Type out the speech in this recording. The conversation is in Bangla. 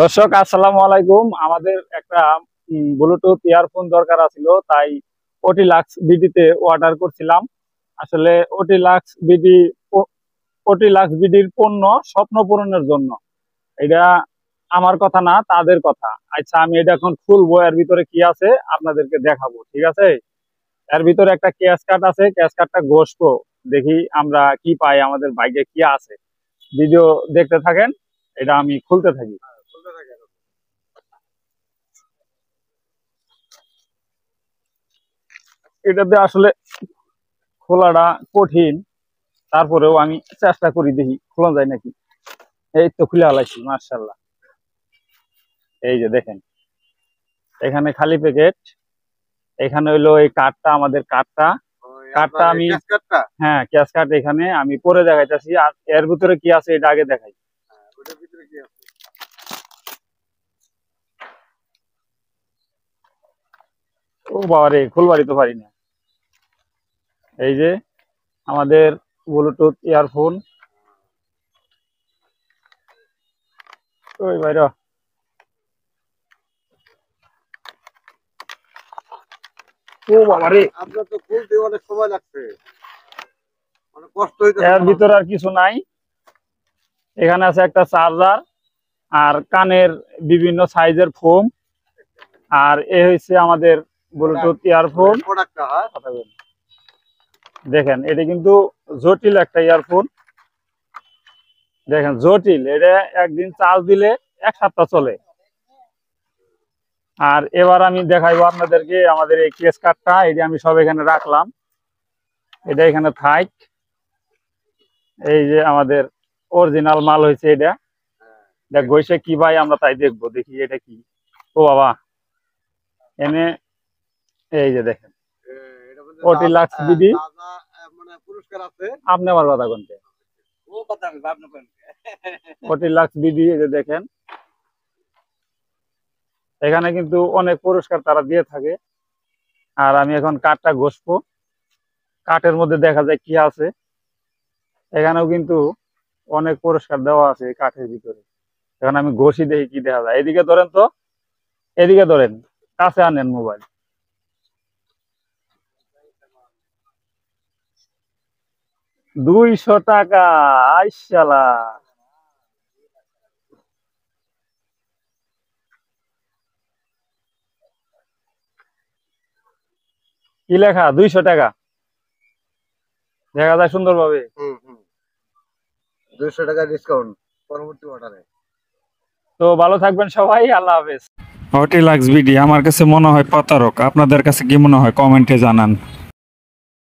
দর্শক আসসালামু আলাইকুম। আমাদের একটা ব্লুটুথ ইয়ারফোন দরকার ছিল, তাই ওটিলাক্স বিডিতে অর্ডার করছিলাম। আসলে ওটিলাক্স বিডির পণ্য স্বপ্ন পূরণের জন্য। এটা আমার কথা না, তাদের কথা। আচ্ছা, আমি এটা এখন খুলবো, এর ভিতরে কি আছে আপনাদেরকে দেখাবো, ঠিক আছে? এর ভিতরে একটা ক্যাশ কার্ড আছে, ক্যাশ কার্ডটা ঘষবো, দেখি আমরা কি পাই, আমাদের বাইকে কি আছে। ভিডিও দেখতে থাকেন, এটা আমি খুলতে থাকি। এটাতে আসলে খোলাটা কঠিন, তারপরেও আমি চেষ্টা করি, দেখি খোলা যায় নাকি। এই তো খুলে আলাইছি, মার্শাল্লাহ। এই যে দেখেন, এখানে খালি প্যাকেট। এখানে হইলো এই কার্ডটা, আমাদের কার্ডটা। কার্ডটা আমি, হ্যাঁ, ক্যাশ কার্ড এখানে আমি পরে দেখাইতেছি। আর এর ভিতরে কি আছে এটা আগে দেখাই। ও বাবা রে, খুলবারই তো পারি না। এই যে আমাদের ব্লুটুথ ইয়ারফোন। ওই বাইরে, ও বাবা রে, আপনার তো খুলতে অনেক সময় লাগছে, অনেক কষ্ট হইতেছে। এর ভিতরে আর কিছু নাই। এখানে আছে একটা চার্জার আর কানের বিভিন্ন সাইজের ফোম। আর এ হচ্ছে আমাদের ব্লুটুথ ইয়ারফোন। দেখেন, এটা কিন্তু জটিল একটা ইয়ারফোন। দেখেন, জটিল। এটা একদিন চার্জ দিলে 1 সপ্তাহ চলে। আর এবার আমি দেখাইবো আপনাদেরকে আমাদের এই কেস কার্ডটা। এটা আমি সব এখানে রাখলাম, এটা এখানে থাক। এই যে আমাদের অরিজিনাল মাল হয়েছে এটা। দেখ গইসে কি ভাই, আমরা তাই দেখবো, দেখি এটা কি। ও বাবা, এনে এই যে দেখেন, ওটিলাক্স বিডি। মানে পুরস্কার আছে। আপনি আমার কথা কোনটা? ও কথা আমি ভাবনা করেন। ওটিলাক্স বিডি, এই যে দেখেন, এখানে কিন্তু অনেক পুরস্কার তারা দিয়ে থাকে। আর আমি এখন কার্ডটা ঘষবো, কার্ডের মধ্যে দেখা যায় কি আছে। এখানেও কিন্তু অনেক পুরস্কার দেওয়া আছে এই কাঠের ভিতরে। এখন আমি ঘষি, দেখি কি দেখা যায়। এদিকে ধরেন তো, এদিকে ধরেন, কাছে আনেন মোবাইল। 200 টাকা, আইসালা। কি লেখা? 200 টাকা দেখা যায় সুন্দরভাবে। 200 টাকা ডিসকাউন্ট পরবর্তী অর্ডারে। তো ভালো থাকবেন সবাই, আল্লাহ হাফেজ। ওটিলাক্স বিডি আমার কাছে মনে হয় প্রতারক। আপনাদের কাছে কি মনে হয়? কমেন্টে জানান।